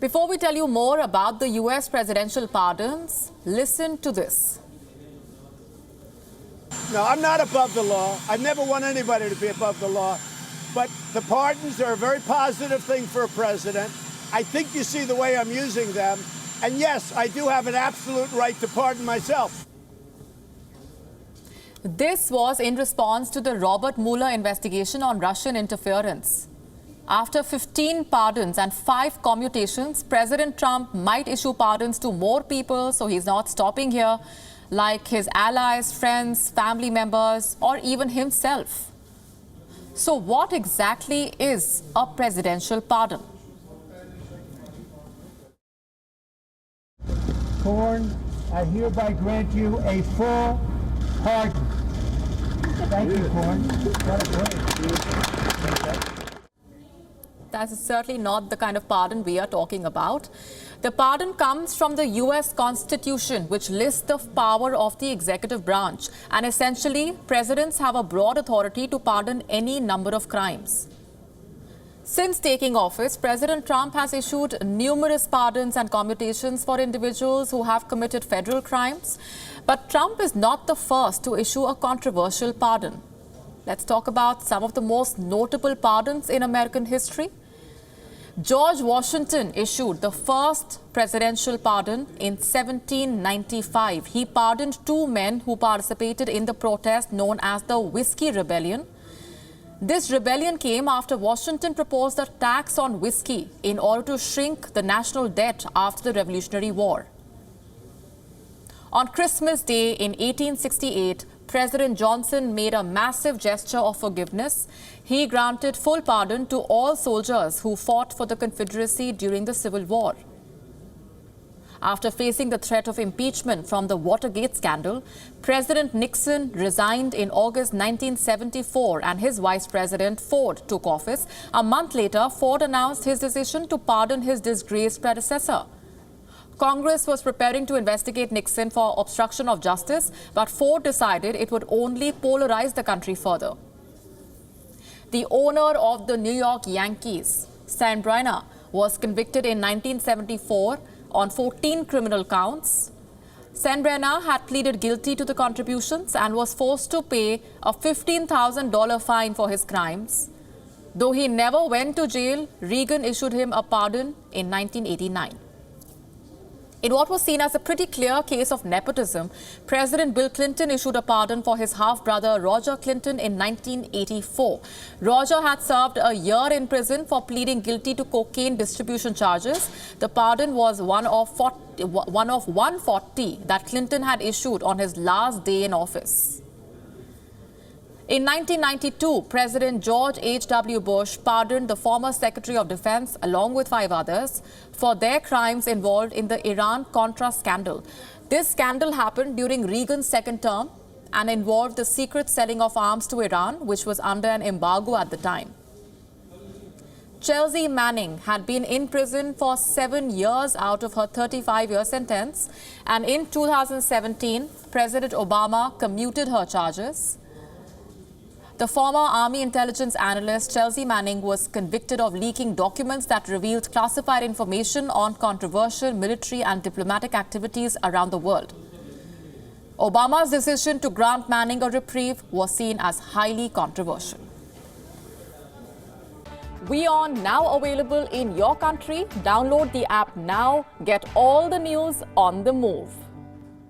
Before we tell you more about the US presidential pardons, listen to this. No, I'm not above the law. I never want anybody to be above the law. But the pardons are a very positive thing for a president. I think you see the way I'm using them. And yes, I do have an absolute right to pardon myself. This was in response to the Robert Mueller investigation on Russian interference. After 15 pardons and 5 commutations, President Trump might issue pardons to more people, so he's not stopping here, like his allies, friends, family members, or even himself. So what exactly is a presidential pardon? Corn, I hereby grant you a full pardon. Thank you, Corn. What a break. That is certainly not the kind of pardon we are talking about. The pardon comes from the US Constitution, which lists the power of the executive branch. And essentially, presidents have a broad authority to pardon any number of crimes. Since taking office, President Trump has issued numerous pardons and commutations for individuals who have committed federal crimes. But Trump is not the first to issue a controversial pardon. Let's talk about some of the most notable pardons in American history. George Washington issued the first presidential pardon in 1795. He pardoned 2 men who participated in the protest known as the Whiskey Rebellion. This rebellion came after Washington proposed a tax on whiskey in order to shrink the national debt after the Revolutionary War. On Christmas Day in 1868, President Johnson made a massive gesture of forgiveness. He granted full pardon to all soldiers who fought for the Confederacy during the Civil War. After facing the threat of impeachment from the Watergate scandal, President Nixon resigned in August 1974 and his vice president Ford took office. A month later, Ford announced his decision to pardon his disgraced predecessor. Congress was preparing to investigate Nixon for obstruction of justice, but Ford decided it would only polarize the country further. The owner of the New York Yankees, Steinbrenner, was convicted in 1974 on 14 criminal counts. Steinbrenner had pleaded guilty to the contributions and was forced to pay a $15,000 fine for his crimes. Though he never went to jail, Reagan issued him a pardon in 1989. In what was seen as a pretty clear case of nepotism, President Bill Clinton issued a pardon for his half-brother Roger Clinton in 1984. Roger had served a year in prison for pleading guilty to cocaine distribution charges. The pardon was one of 140 that Clinton had issued on his last day in office. In 1992, President George H.W. Bush pardoned the former Secretary of Defense along with 5 others for their crimes involved in the Iran-Contra scandal. This scandal happened during Reagan's second term and involved the secret selling of arms to Iran, which was under an embargo at the time. Chelsea Manning had been in prison for 7 years out of her 35-year sentence, and in 2017, President Obama commuted her charges. The former Army intelligence analyst Chelsea Manning was convicted of leaking documents that revealed classified information on controversial military and diplomatic activities around the world. Obama's decision to grant Manning a reprieve was seen as highly controversial. WION now available in your country. Download the app now. Get all the news on the move.